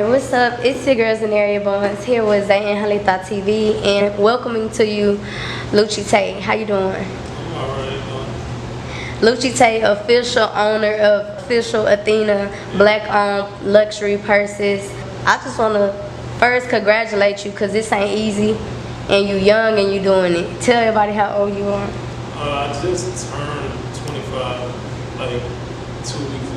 What's up? It's your girl Reginae Carter here with Zay and Handbags TV, and welcoming to you, Luchii Tae. How you doing? I'm alright. Luchii Tae, official owner of official Athena black-owned luxury purses. I just want to first congratulate you because this ain't easy, and you young and you doing it. Tell everybody how old you are. I just turned 25 like 2 weeks ago.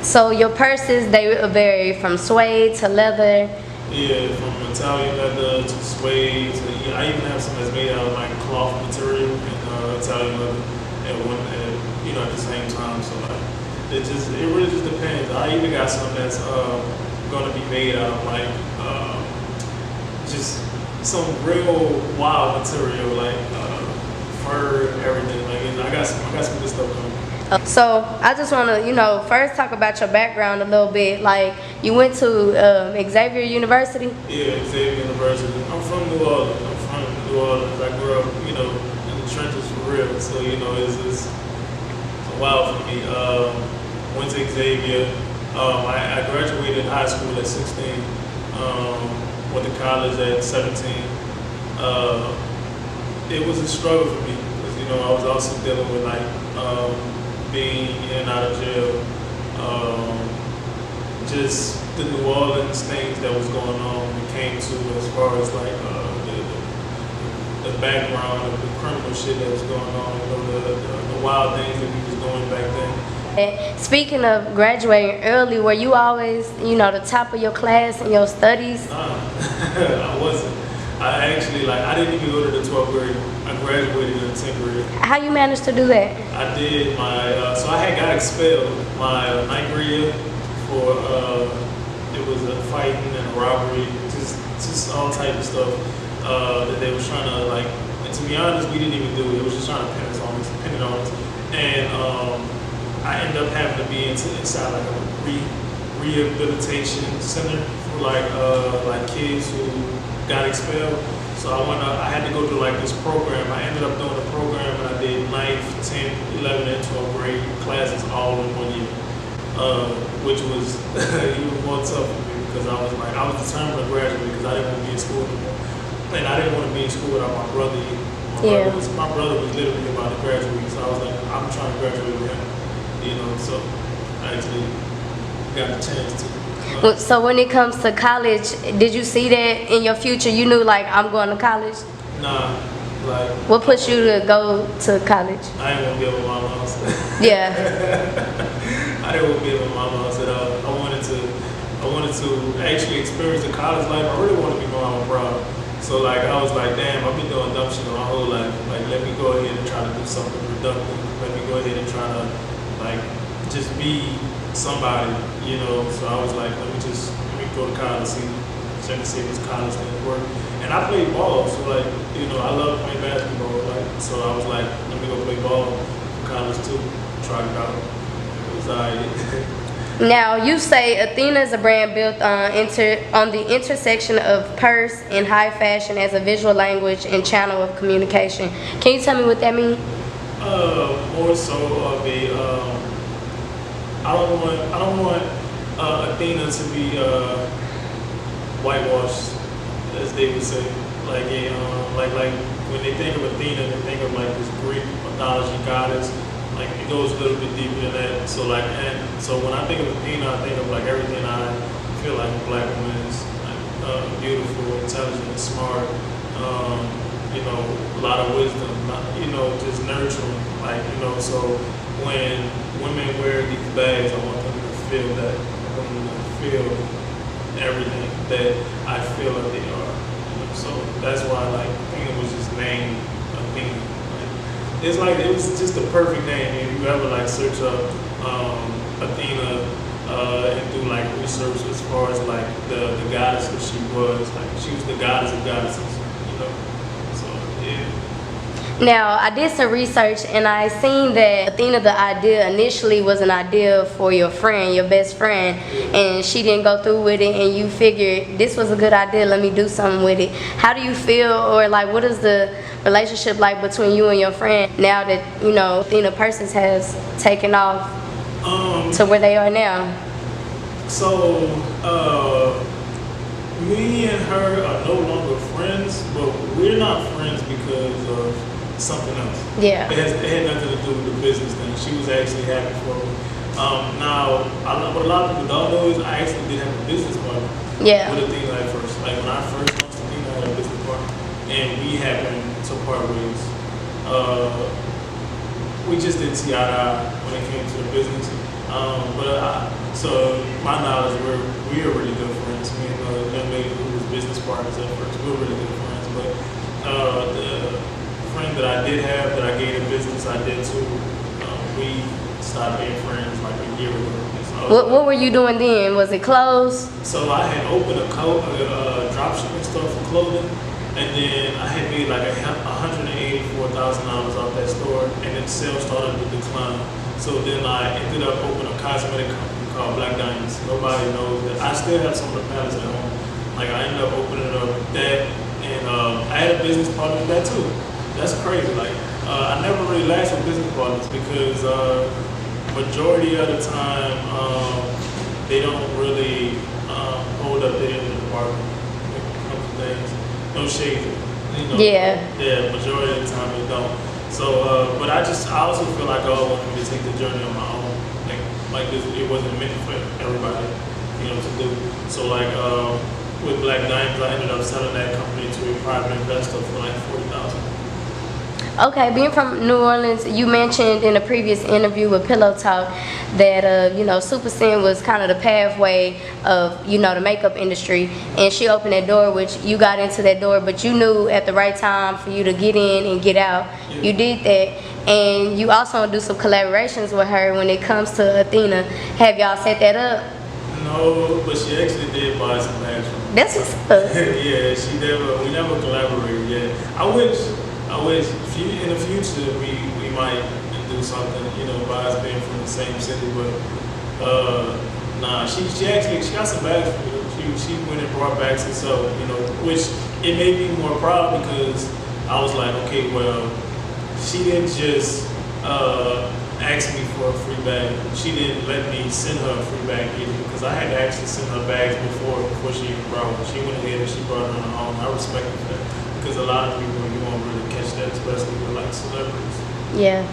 So your purses, they vary from suede to leather. Yeah, from Italian leather to suede to I even have some that's made out of like cloth material and Italian leather at the same time. So like it really just depends. I even got some that's gonna be made out of like just some real wild material like fur, everything. Like I got some good stuff coming. So I just want to, first talk about your background a little bit. Like, you went to Xavier University? Yeah, Xavier University. I'm from New Orleans. I grew up, in the trenches for real. So, it's a while for me. Went to Xavier. I graduated high school at 16. Went to college at 17. It was a struggle for me because, I was also dealing with being in and out of jail, just the New Orleans things that was going on when it came to as far as like the background of the criminal shit that was going on, the wild things that we was doing back then. Speaking of graduating early, were you always, the top of your class in your studies? Nah, I wasn't. I actually, I didn't even go to the 12th grade. I graduated in the 10th grade. How you managed to do that? I did so I had got expelled my 9th grade for, it was a fighting and a robbery, just all type of stuff that they was trying to, and to be honest, we didn't even do it. It was just trying to pin it on us. And I ended up having to be inside like a rehabilitation center for like kids who got expelled. So I had to go through this program. I ended up doing the program and I did 9th, 10th, 11th, and 12th grade classes all in 1 year, which was even more tough for me because I was determined to graduate because I didn't want to be in school anymore. And I didn't want to be in school without my brother either. My brother was literally about to graduate, so I was like, I'm trying to graduate with him, so I actually got the chance to. So when it comes to college, did you see that in your future? You knew I'm going to college? Nah, what pushed you to go to college? I didn't want to be at my mama's house. Yeah. I didn't want to be at my mama's house at all. I wanted to actually experience the college life. I really wanted to be my mama proud. So I was like, damn, I've been doing dumb shit my whole life. Let me go ahead and try to do something productive. Let me go ahead and try to just be somebody, So I was like, let me go to college, check to see if this college thing work. And I played ball, so I love playing basketball, so I was like, let me go play ball in college too, try it out. It was alright. Now, you say Athena is a brand built on the intersection of purse and high fashion as a visual language and channel of communication. Can you tell me what that means? More so of a, I don't want Athena to be whitewashed, as they would say. Like when they think of Athena, they think of this Greek mythology goddess. It goes a little bit deeper than that. So so when I think of Athena, I think of everything I feel like a black woman is, beautiful, intelligent, smart. A lot of wisdom. Just nurturing. So when women wear these bags, I want them to feel that. I want them to feel everything that I feel that they are. So that's why Athena was just named Athena. It's it was just the perfect name. If you ever search up Athena and do research as far as the goddess that she was, she was the goddess of goddesses, So yeah. Now, I did some research and I seen that Athena, the idea initially was an idea for your friend, your best friend, and she didn't go through with it and you figured this was a good idea, let me do something with it. How do you feel, or what is the relationship between you and your friend now that, Athena Purses has taken off to where they are now? So her are no longer friends, but we're not friends because of something else. Yeah. It had nothing to do with the business thing. She was actually happy for me. Now, what a lot of people don't know is I actually did have a business partner. Yeah. With Athena at first. Like when I first launched Athena, I had a business partner, and we happened to part ways. We just didn't see eye to eye when it came to the business. So my knowledge, we are really good friends. Me and the young lady who was business partners at first, we were really good friends. But the friend that I did have, that I gave a business, I did too. We stopped being friends like a year ago. So, What were you doing then? Was it clothes? So I had opened a drop shipping store for clothing, and then I had made like $184,000 off that store, and then sales started to decline. So then I ended up opening a cosmetic company called Black Diamonds. Nobody knows that. I still have some of the patterns at home. Like I ended up opening up that, and I had a business partner with that too. That's crazy. Like I never really lasted with business partners because majority of the time they don't really hold up their end of the bargain when it comes to things. No shade, you know. Yeah. Yeah, majority of the time they don't. So, but I also feel like I wanted me to take the journey on my own. Like this, it wasn't meant for everybody, you know, to do. So like with Black Diamonds, I ended up selling that company to a private investor for like $40,000. Okay, being from New Orleans, you mentioned in a previous interview with Pillow Talk that Super Sin was kind of the pathway of the makeup industry, and she opened that door, which you got into that door, but you knew at the right time for you to get in and get out. Yeah. You did that, and you also do some collaborations with her when it comes to Athena. Have y'all set that up? No, but she actually did buy some bags from me. That's what's up. Yeah, we never collaborated yet. I wish in the future we might do something, by us being from the same city, but nah, she got some bags for me. She went and brought bags herself, which it made me more proud because I was like, okay, well, she didn't just ask me for a free bag. She didn't let me send her a free bag either because I had to actually send her bags before she even brought one. She went ahead and she brought it on her own. I respect her for that because a lot of people, you won't really catch that, especially with like celebrities. Yeah.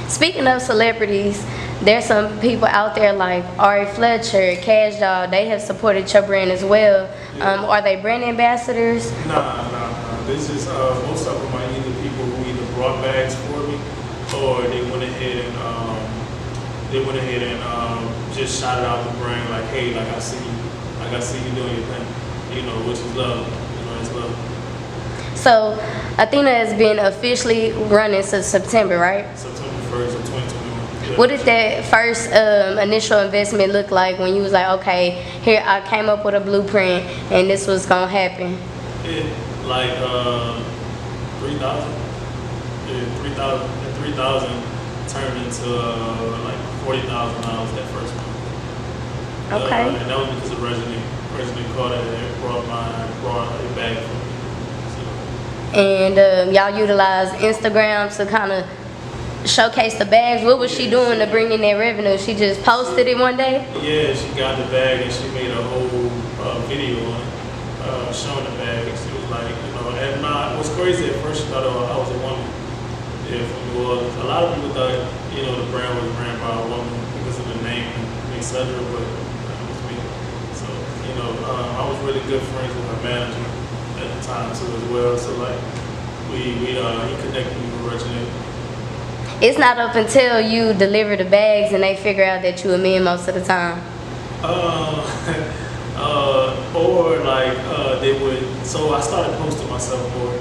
Speaking of celebrities, there's some people out there like Ari Fletcher, Cash Doll. They have supported your brand as well. Yeah. Are they brand ambassadors? Nah. This is most of them are either people who either brought bags for me, or they went ahead and just shouted out the brand like, hey, like I see you doing your thing, which is love, it's love. So Athena has been officially running since September, right? September 1st of 2021. Yeah. What did that first initial investment look like when you was like, okay, here I came up with a blueprint and this was gonna happen? It like 3,000. Yeah, 3,000 turned into like $40,000 that first month. Okay. And that was because of Reginae Carter that brought it back for me. And y'all utilize Instagram to kind of showcase the bags. What was she doing to bring in that revenue? She just posted it one day? Yeah, she got the bag and she made a whole video on it, showing the bags. It was like, and what's crazy at first, she thought I was a woman. Yeah, from New Orleans. A lot of people thought, the brand was ran by a woman because of the name, etc. But it was me. So, I was really good friends with her manager at the time too as well. So like, he connected me with Reginae. It's not up until you deliver the bags and they figure out that you a man most of the time. Or like they would. So I started posting myself more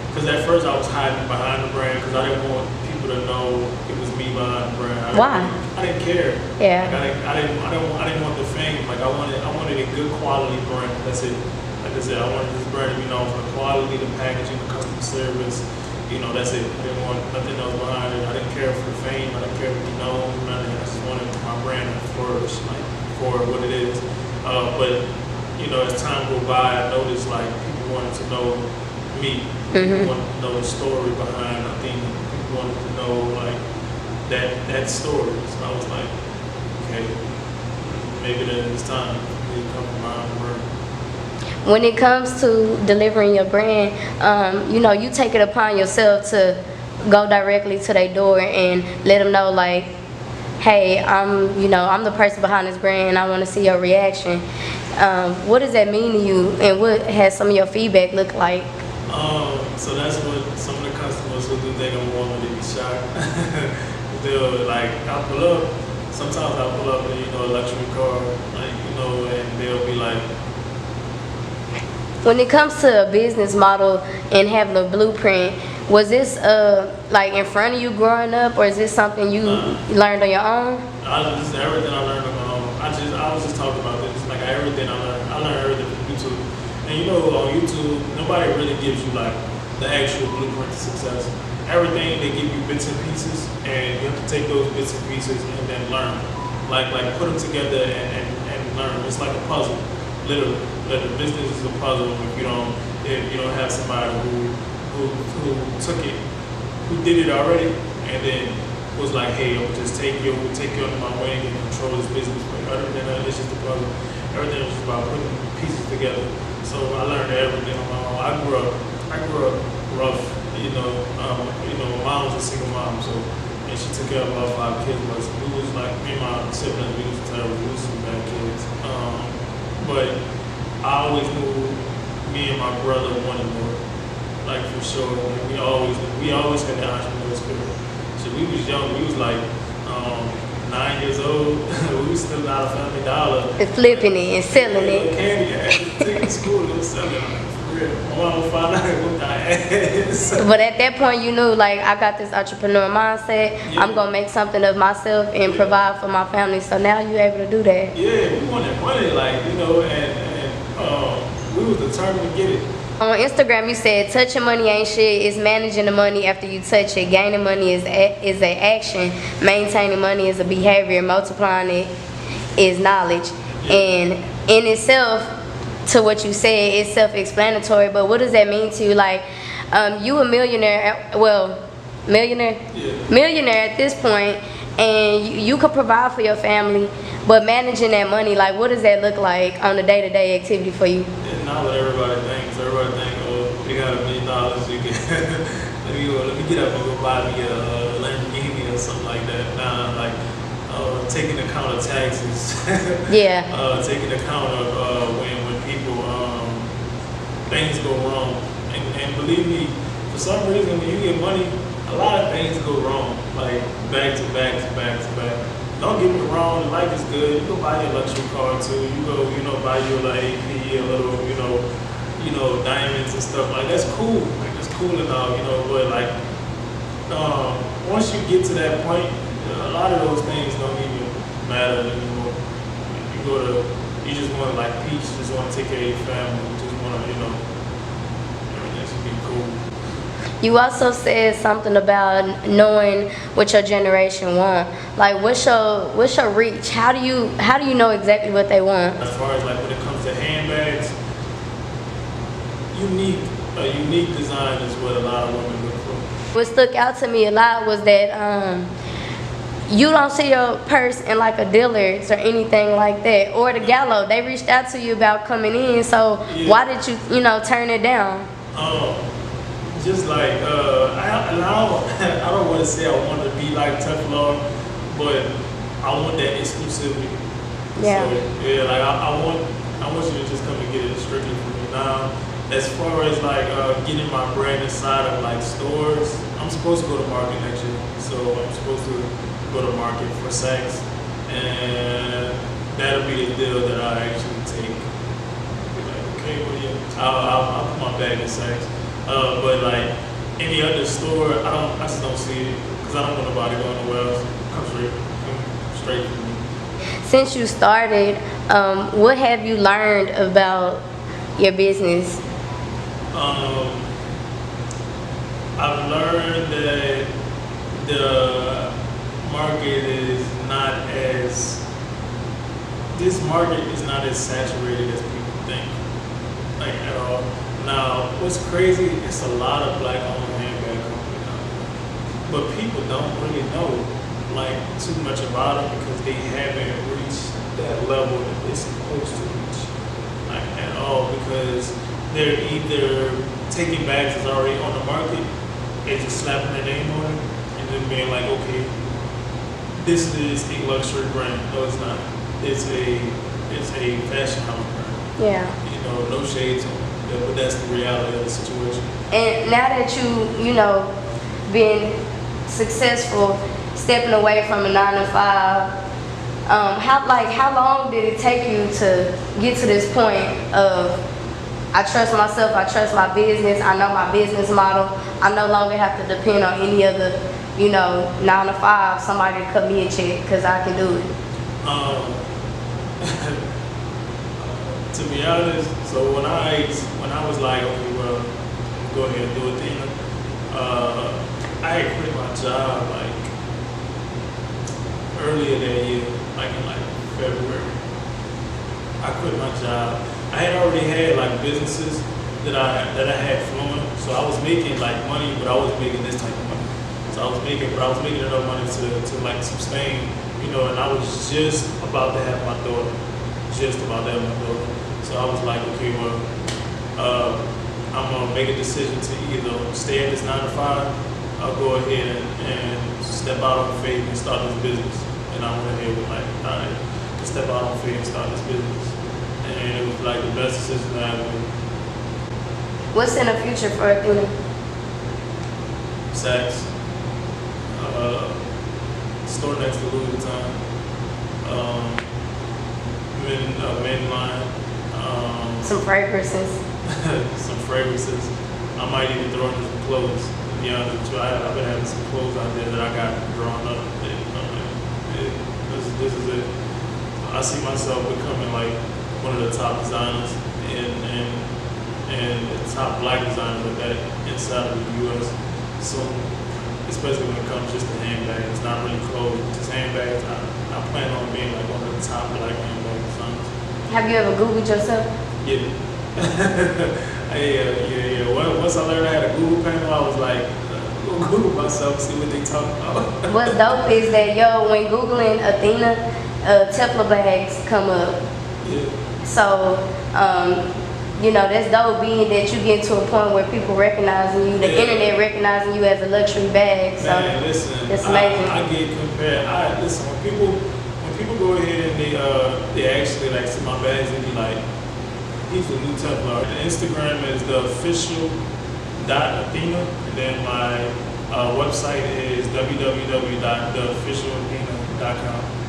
because at first I was hiding behind the brand because I didn't want people to know it was me behind the brand. Why? I didn't care. Yeah. Like I didn't want the fame. Like I wanted a good quality brand. That's it. Like I said, I wanted this brand to be known for the quality, the packaging, the customer service. That's it. I didn't want nothing else behind it. I didn't care for the fame. I didn't care to be known. Nothing. I just wanted my brand to flourish, like for what it is. But as time go by, I noticed like people wanted to know me. People wanted to know the story behind Athena. People wanted to know like that story. So I was like, okay, maybe it's time for me to come from my own brand. when it comes to delivering your brand, you know, you take it upon yourself to go directly to their door and let them know, like, hey, I'm the person behind this brand and I want to see your reaction. What does that mean to you, and what has some of your feedback look like? So that's what some of the customers who do think I'm a woman, they be shocked. They'll like, I'll pull up, sometimes I'll pull up in, you know, a luxury car, like, you know, and they'll be like, When it comes to a business model and having a blueprint, was this like in front of you growing up, or is this something you learned on your own? Everything I learned on my own. I was just talking about this, like everything I learned everything from YouTube. And you know, on YouTube, nobody really gives you like the actual blueprint to success. Everything, they give you bits and pieces, and you have to take those bits and pieces and then learn. Like put them together and learn. It's like a puzzle, literally. Like the business is a puzzle if you don't have somebody who took it, who did it already, and then was like, hey, I'm just take you under my wing and control this business. But other than that, it's just a puzzle. Everything is just about putting pieces together. So I learned everything on my own. I grew up rough, you know. My mom was a single mom, so, and she took care of all 5 kids. But we was like, me and my siblings, we was terrible. We was some bad kids. But I always knew me and my brother wanted more, like for sure. And we always had the entrepreneurial spirit. So we was young. We was like 9 years old. We was still out of Family Dollar. And flipping it and selling it. Candy, I had to take it to school. It was selling it. For real. My mom would find out and whip our ass. But at that point, you knew, like, I got this entrepreneur mindset. Yeah. I'm gonna make something of myself and provide for my family. So now you're able to do that. Yeah, we wanted money, like, you know, and we was determined to get it. On Instagram, you said touching money ain't shit. It's managing the money after you touch it. Gaining money is a action. Maintaining money is a behavior. Multiplying it is knowledge. And in itself, to what you said, it's self-explanatory. But what does that mean to you? Like, you a millionaire. Well, millionaire. Yeah. Millionaire at this point, and you could provide for your family. But managing that money, like, what does that look like on a day-to-day activity for you? It's not what everybody thinks. Everybody think, oh, we got $1 million. You can let me get up and go buy me a Lamborghini or something like that. Nah, like taking account of taxes. Yeah. Taking account of when people things go wrong. And believe me, for some reason when you get money, a lot of things go wrong. Like back to back to back to back. Don't get me wrong, life is good. You go buy your luxury car too. You go, buy your like AP, a little, diamonds and stuff. Like that's cool. Like that's cool and all, but like once you get to that point, a lot of those things don't even matter anymore. You just want like peace, you just want to take care of your family, you just want to, everything should be cool. You also said something about knowing what your generation want. Like, what's your reach? How do you know exactly what they want? As far as like when it comes to handbags, unique design is what a lot of women look for. What stuck out to me a lot was that you don't see your purse in like a Dillard's or anything like that, or the Gallo. They reached out to you about coming in, so why did you turn it down? Just like I don't want to say I want to be like Teflon, but I want that exclusivity. Yeah. So yeah, like I want you to just come and get it strictly from me. Now, as far as like getting my brand inside of like stores, I'm supposed to go to market next year. So I'm supposed to go to market for Saks, and that'll be the deal that I actually take. Like, okay, I'll put my bag in Saks. But like any other store, I just don't see it because I don't want nobody going nowhere else. Come straight from me. Since you started, what have you learned about your business? I've learned that the market is not this market is not as saturated as people think, like at all. Now, what's crazy, it's a lot of black-owned handbag companies out there. But people don't really know, like, too much about them because they haven't reached that level that they're supposed to reach, like, at all. all because they're either taking bags that's already on the market and just slapping their name on it and then being like, okay, this is a luxury brand. No, it's not. It's a fashion house brand. Yeah. You know, no shades on it, but that's the reality of the situation. And now that you know, been successful, stepping away from a 9 to 5, how long did it take you to get to this point of I trust myself, I trust my business, I know my business model, I no longer have to depend on any other, 9 to 5, somebody to cut me a check because I can do it? To be honest, so when I was like, okay, well, go ahead and do Athena, I had quit my job like earlier that year, like in February. I quit my job. I had already had like businesses that I had flowing, so I was making like money, but I wasn't making this type of money. So I was making enough money to like sustain, and I was just about to have my daughter, So I was like, okay, well, I'm gonna make a decision to either stay at this 9 to 5, or go ahead and step out on faith and start this business. And I went ahead with like, all right, step out on faith and start this business. And it was like the best decision that I ever made. What's in the future for Athena? Saks, store next to Louis Vuitton, men line, Some fragrances. some fragrances. I might even throw in some clothes. To be honest with you, I've been having some clothes out there that I got drawn up. This is it. I see myself becoming like one of the top designers and the top black designers of that inside of the U.S. So, especially when it comes just to handbags, it's not really clothes, just handbags. I plan on being like one of the top black handbag designers. Have you ever Googled yourself? Yeah. Yeah. Once I learned I had a Google panel, I was like, go Google myself, see what they talk about. What's dope is that, when Googling Athena, Teflon bags come up. Yeah. So, that's dope being that you get to a point where people recognizing you, the internet recognizing you as a luxury bag. So, man, listen, it's amazing. I get compared. Listen, when people go ahead and they actually like see my bags and be like, he's the new Teflon. The Instagram is the official.Athena, and then my website is www.theofficialathena.com.